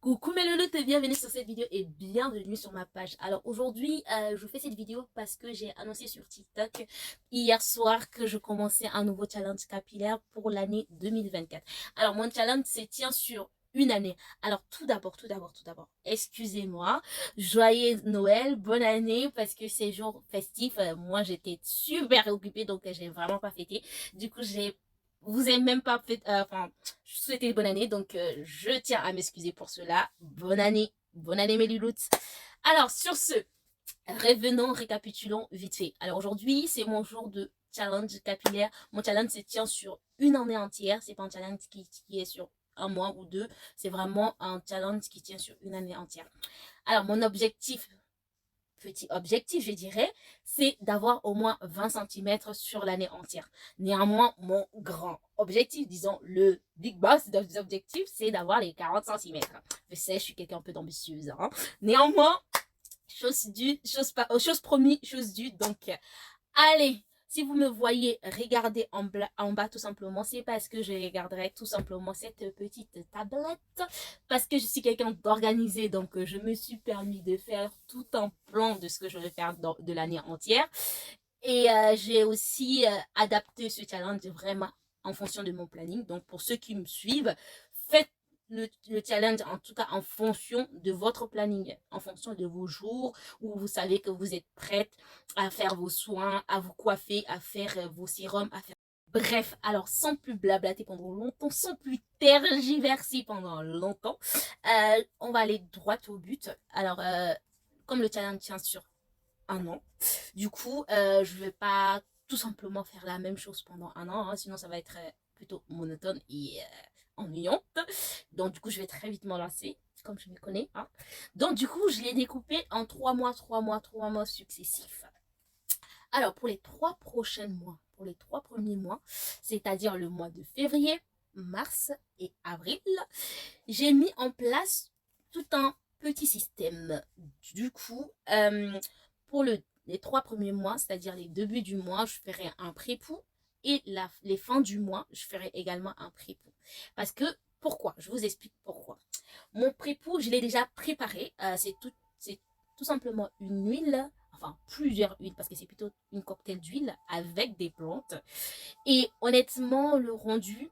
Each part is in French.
Coucou mes loulous, bienvenue sur cette vidéo et bienvenue sur ma page. Alors aujourd'hui, je fais cette vidéo parce que j'ai annoncé sur TikTok hier soir que je commençais un nouveau challenge capillaire pour l'année 2024. Alors mon challenge se tient sur une année. Alors tout d'abord, excusez-moi, joyeux Noël, bonne année parce que c'est jour festif. Moi j'étais super occupée donc j'ai vraiment pas fêté. Du coup j'ai vous avez même pas fait, je souhaitais bonne année, donc je tiens à m'excuser pour cela. Bonne année mes louloutes. Alors sur ce, revenons, récapitulons vite fait. Alors aujourd'hui, c'est mon jour de challenge capillaire. Mon challenge se tient sur une année entière. C'est pas un challenge qui est sur un mois ou deux. C'est vraiment un challenge qui tient sur une année entière. Alors mon objectif, petit objectif, je dirais, c'est d'avoir au moins 20 centimètres sur l'année entière. Néanmoins, mon grand objectif, disons le big boss des objectifs, c'est d'avoir les 40 centimètres. Je sais, je suis quelqu'un un peu d'ambitieuse. Hein. Néanmoins, chose due, chose promis, chose due. Donc, allez, si vous me voyez regarder en bas tout simplement, c'est parce que je regarderai tout simplement cette petite tablette. Parce que je suis quelqu'un d'organisé, donc je me suis permis de faire tout un plan de ce que je vais faire de l'année entière. Et j'ai aussi adapté ce challenge vraiment en fonction de mon planning. Donc pour ceux qui me suivent, faites le challenge en tout cas en fonction de votre planning, en fonction de vos jours où vous savez que vous êtes prête à faire vos soins, à vous coiffer, à faire vos sérums, à faire... Bref, alors sans plus blablater pendant longtemps, sans plus tergiverser pendant longtemps, on va aller droit au but. Alors, comme le challenge tient sur un an, du coup, je vais pas tout simplement faire la même chose pendant un an, hein, sinon ça va être plutôt monotone et ennuyante. Donc du coup, je vais très vite m'en lancer, comme je me connais. Hein. Donc du coup, je l'ai découpé en 3 mois successifs. Alors pour les 3 prochains mois, pour les 3 premiers mois, c'est-à-dire le mois de février, mars et avril, j'ai mis en place tout un petit système. Du coup, pour les 3 premiers mois, c'est-à-dire les débuts du mois, je ferai un pré-pou et les fins du mois, je ferai également un pré-pou. Parce que, pourquoi? Je vous explique pourquoi. Mon pré-pou, je l'ai déjà préparé. C'est tout simplement une huile, enfin plusieurs huiles, parce que c'est plutôt une cocktail d'huile avec des plantes. Et honnêtement, le rendu,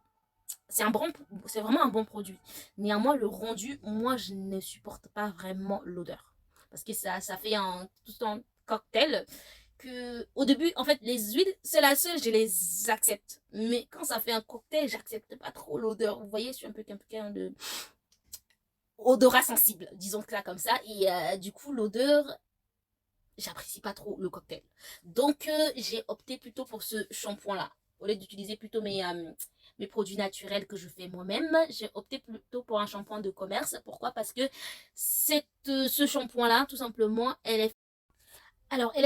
c'est vraiment un bon produit. Néanmoins, le rendu, moi, je ne supporte pas vraiment l'odeur. Parce que ça fait tout un cocktail que, au début, en fait, les huiles, c'est la seule, je les accepte. Mais quand ça fait un cocktail, j'accepte pas trop l'odeur. Vous voyez, je suis un peu quelqu'un de odorat sensible, disons que ça comme ça. Et du coup, l'odeur, j'apprécie pas trop le cocktail. Donc, j'ai opté plutôt pour ce shampoing-là. Au lieu d'utiliser plutôt mes produits naturels que je fais moi-même, j'ai opté plutôt pour un shampoing de commerce. Pourquoi? Parce que ce shampoing-là, tout simplement, elle est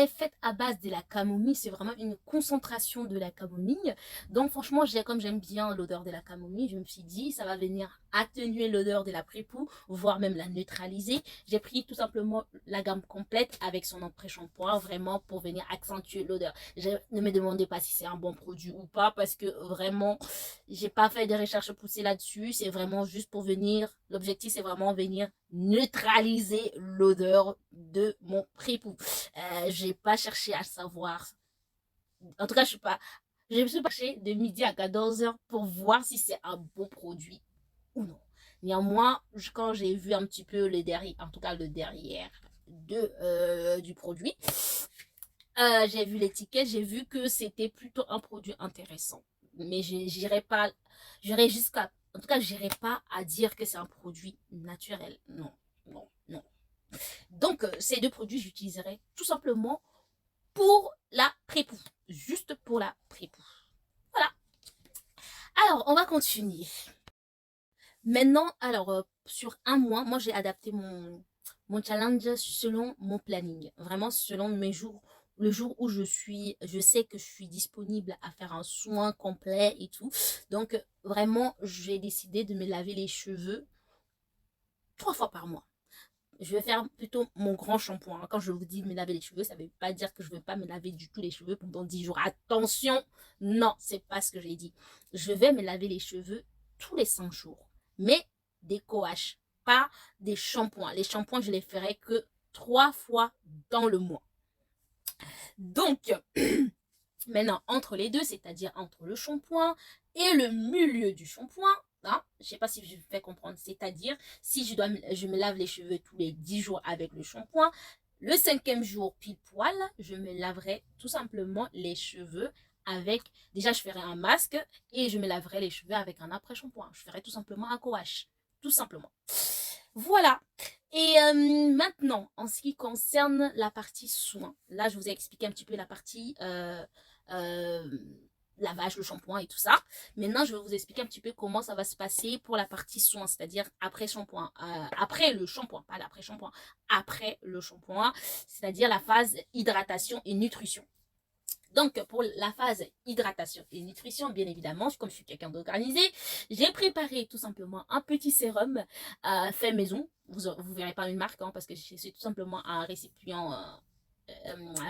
faite à base de la camomille. C'est vraiment une concentration de la camomille. Donc, franchement, comme j'aime bien l'odeur de la camomille, je me suis dit, ça va venir atténuer l'odeur de la pré-pou, voire même la neutraliser. J'ai pris tout simplement la gamme complète avec son après-shampoing, vraiment pour venir accentuer l'odeur. Ne me demandez pas si c'est un bon produit ou pas, parce que vraiment, j'ai pas fait de recherches poussées là-dessus. C'est vraiment juste pour venir, l'objectif c'est vraiment venir neutraliser l'odeur de mon pré-pou. J'ai pas cherché à savoir. En tout cas, je me suis cherché de midi à 14 heures pour voir si c'est un bon produit ou non. Néanmoins, quand j'ai vu un petit peu le derrière, en tout cas le derrière du produit, j'ai vu l'étiquette, j'ai vu que c'était plutôt un produit intéressant. Mais j'irai jusqu'à, en tout cas, j'irai pas à dire que c'est un produit naturel. Non, non, non. Donc, ces deux produits, j'utiliserai tout simplement pour la pré-pou. Juste pour la pré-pou. Voilà. Alors, on va continuer. Maintenant, alors, sur un mois, moi, j'ai adapté mon challenge selon mon planning. Vraiment, selon mes jours. Le jour où je sais que je suis disponible à faire un soin complet et tout. Donc, vraiment, j'ai décidé de me laver les cheveux 3 fois par mois. Je vais faire plutôt mon grand shampoing. Quand je vous dis me laver les cheveux, ça ne veut pas dire que je ne vais pas me laver du tout les cheveux pendant 10 jours. Attention, non, c'est pas ce que j'ai dit. Je vais me laver les cheveux tous les 5 jours. Mais décoache, pas des shampoings. Les shampoings, je les ferai que 3 fois dans le mois. Donc, maintenant, entre les deux, c'est-à-dire entre le shampoing et le milieu du shampoing, hein, je ne sais pas si je fais comprendre, c'est-à-dire si je me lave les cheveux tous les 10 jours avec le shampoing, le 5e jour pile poil, je me laverai tout simplement les cheveux avec, déjà je ferai un masque et je me laverai les cheveux avec un après-shampoing. Je ferai tout simplement un coache, tout simplement. Voilà. Et maintenant, en ce qui concerne la partie soins, là je vous ai expliqué un petit peu la partie euh, lavage, le shampoing et tout ça. Maintenant, je vais vous expliquer un petit peu comment ça va se passer pour la partie soins, c'est-à-dire après shampoing, après le shampoing, pas l'après shampoing, après le shampoing, c'est-à-dire la phase hydratation et nutrition. Donc, pour la phase hydratation et nutrition, bien évidemment, comme je suis quelqu'un d'organisé, j'ai préparé tout simplement un petit sérum fait maison. Vous verrez pas une marque, hein, parce que c'est tout simplement un récipient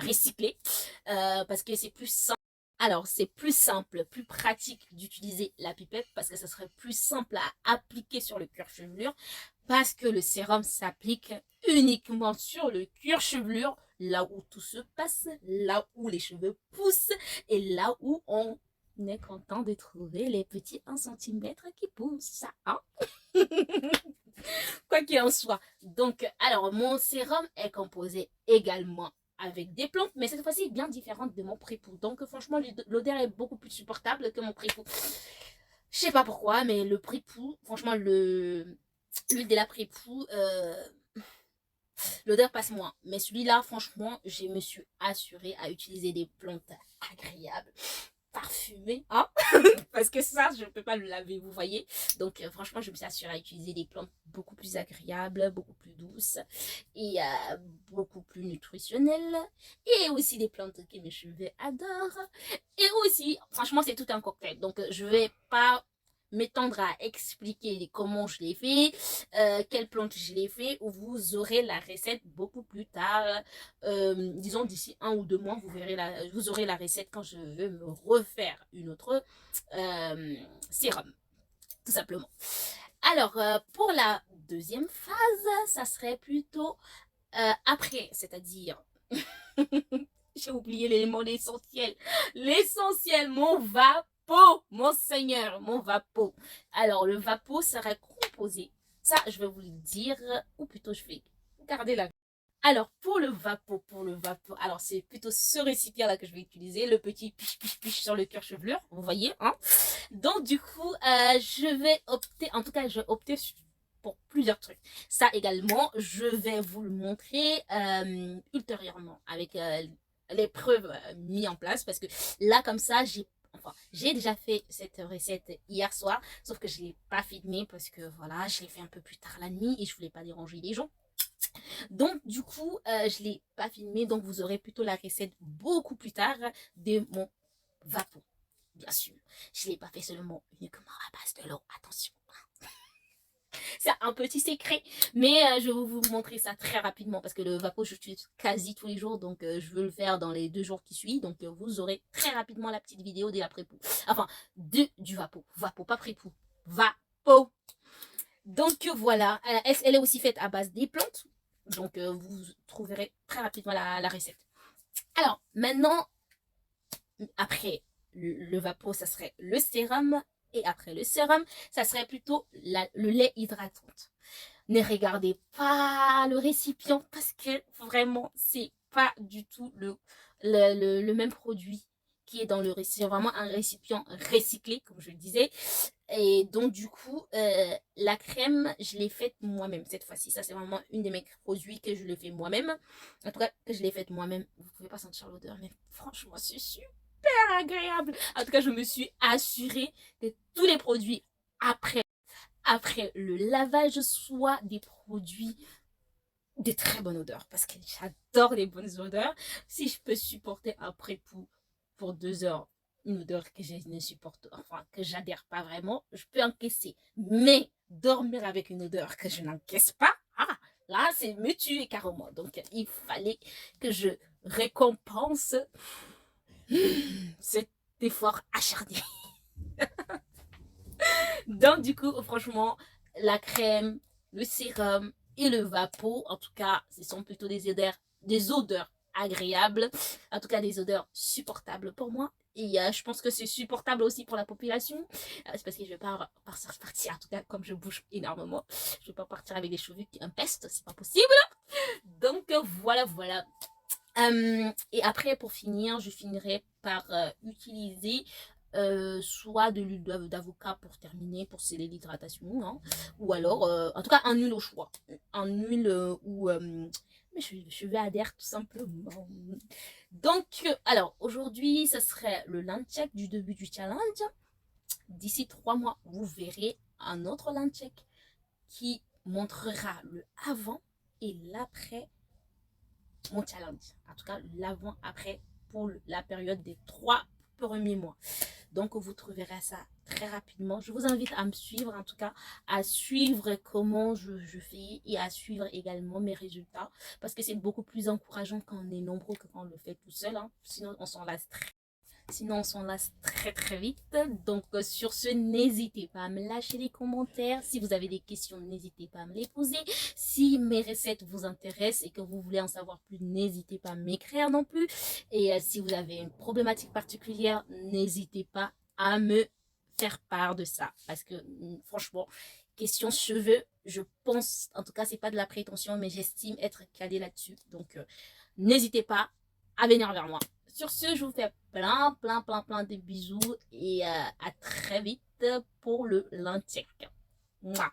recyclé, parce que c'est plus simple. Alors, c'est plus simple, plus pratique d'utiliser la pipette parce que ça serait plus simple à appliquer sur le cuir chevelure parce que le sérum s'applique uniquement sur le cuir chevelure, là où tout se passe, là où les cheveux poussent et là où on est content de trouver les petits 1 cm qui poussent, ça, hein? Quoi qu'il en soit. Donc, alors, mon sérum est composé également avec des plantes, mais cette fois-ci bien différente de mon prépoux. Donc franchement, l'odeur est beaucoup plus supportable que mon prépoux. Je sais pas pourquoi, mais le prépoux, franchement, l'huile de la prépoux, l'odeur passe moins. Mais celui-là, franchement, je me suis assurée à utiliser des plantes agréables, parfumées, hein, parce que ça, je ne peux pas le laver, vous voyez. Donc, franchement, je me suis assurée à utiliser des plantes beaucoup plus agréables, beaucoup plus douces et beaucoup plus nutritionnelles. Et aussi des plantes que mes cheveux adorent. Et aussi, franchement, c'est tout un cocktail. Donc, je vais pas m'étendre à expliquer comment je l'ai fait, quelle plante je l'ai fait, où vous aurez la recette beaucoup plus tard, disons d'ici 1 ou 2 mois, vous aurez la recette quand je vais me refaire une autre sérum, tout simplement. Alors, pour la deuxième phase, ça serait plutôt après, c'est-à-dire, j'ai oublié l'élément essentiel, l'essentiel, mon vapeau, mon seigneur, mon vapeau. Alors, le vapeau sera composé, ça, je vais vous le dire, ou plutôt, je vais garder la. Alors, pour le vapeau, alors c'est plutôt ce récipient-là que je vais utiliser, le petit piche sur le cuir chevelure, vous voyez, hein. Donc, du coup, je vais opter, en tout cas, je vais opter pour plusieurs trucs. Ça également, je vais vous le montrer ultérieurement avec les preuves mises en place parce que là, comme ça, j'ai déjà fait cette recette hier soir, sauf que je ne l'ai pas filmé parce que voilà, je l'ai fait un peu plus tard la nuit et je voulais pas déranger les gens. Donc, du coup, je ne l'ai pas filmé, donc vous aurez plutôt la recette beaucoup plus tard de mon vapeau. Bien sûr, je ne l'ai pas fait seulement uniquement à base de l'eau, attention. C'est un petit secret, mais je vais vous montrer ça très rapidement parce que le vapeau, je l'utilise quasi tous les jours, donc je veux le faire dans les 2 jours qui suivent, donc vous aurez très rapidement la petite vidéo de la prépoux. Enfin, du vapeau, pas prépoux, vapeau. Donc voilà, elle est aussi faite à base des plantes, donc vous trouverez très rapidement la recette. Alors, maintenant, après le vapeau, ça serait le sérum. Et après le sérum, ça serait plutôt le lait hydratant. Ne regardez pas le récipient parce que vraiment, c'est pas du tout le même produit qui est dans le récipient. C'est vraiment un récipient recyclé, comme je le disais. Et donc, du coup, la crème, je l'ai faite moi-même cette fois-ci. Ça, c'est vraiment une de mes produits que je le fais moi-même. En tout cas, que je l'ai faite moi-même. Vous pouvez pas sentir l'odeur, mais franchement, c'est super agréable. En tout cas, je me suis assurée que tous les produits après le lavage soient des produits de très bonne odeur. Parce que j'adore les bonnes odeurs. Si je peux supporter un prépoux pour 2 heures, une odeur que je ne supporte, enfin, que j'adhère pas vraiment, je peux encaisser. Mais dormir avec une odeur que je n'encaisse pas, là, c'est me tuer carrément. Donc, il fallait que je récompense cet effort acharné. Donc, du coup, franchement, la crème, le sérum et le vapeau. En tout cas, ce sont plutôt des odeurs agréables, en tout cas des odeurs supportables pour moi. Et je pense que c'est supportable aussi pour la population. C'est parce que je vais pas partir, en tout cas, comme je bouge énormément. Je vais pas partir avec des cheveux qui empestent, c'est pas possible. Donc voilà, voilà. Et après, pour finir, je finirai par utiliser soit de l'huile d'avocat pour terminer, pour sceller l'hydratation, hein, ou alors, en tout cas, en huile au choix. En huile ou mes cheveux adhèrent tout simplement. Donc, alors, aujourd'hui, ce serait le land check du début du challenge. D'ici 3 mois, vous verrez un autre land check qui montrera le avant et l'après mon challenge. En tout cas, l'avant-après pour la période des 3 premiers mois. Donc, vous trouverez ça très rapidement. Je vous invite à me suivre, en tout cas, à suivre comment je fais et à suivre également mes résultats. Parce que c'est beaucoup plus encourageant quand on est nombreux que quand on le fait tout seul. Hein. Sinon, on s'en lasse très très vite. Donc sur ce, n'hésitez pas à me lâcher des commentaires. Si vous avez des questions, n'hésitez pas à me les poser. Si mes recettes vous intéressent et que vous voulez en savoir plus, n'hésitez pas à m'écrire non plus. Et si vous avez une problématique particulière, n'hésitez pas à me faire part de ça. Parce que franchement, question cheveux, je pense, en tout cas c'est pas de la prétention, mais j'estime être calée là-dessus. Donc n'hésitez pas à venir vers moi. Sur ce, je vous fais plein de bisous et à très vite pour le lunch check. Mouah.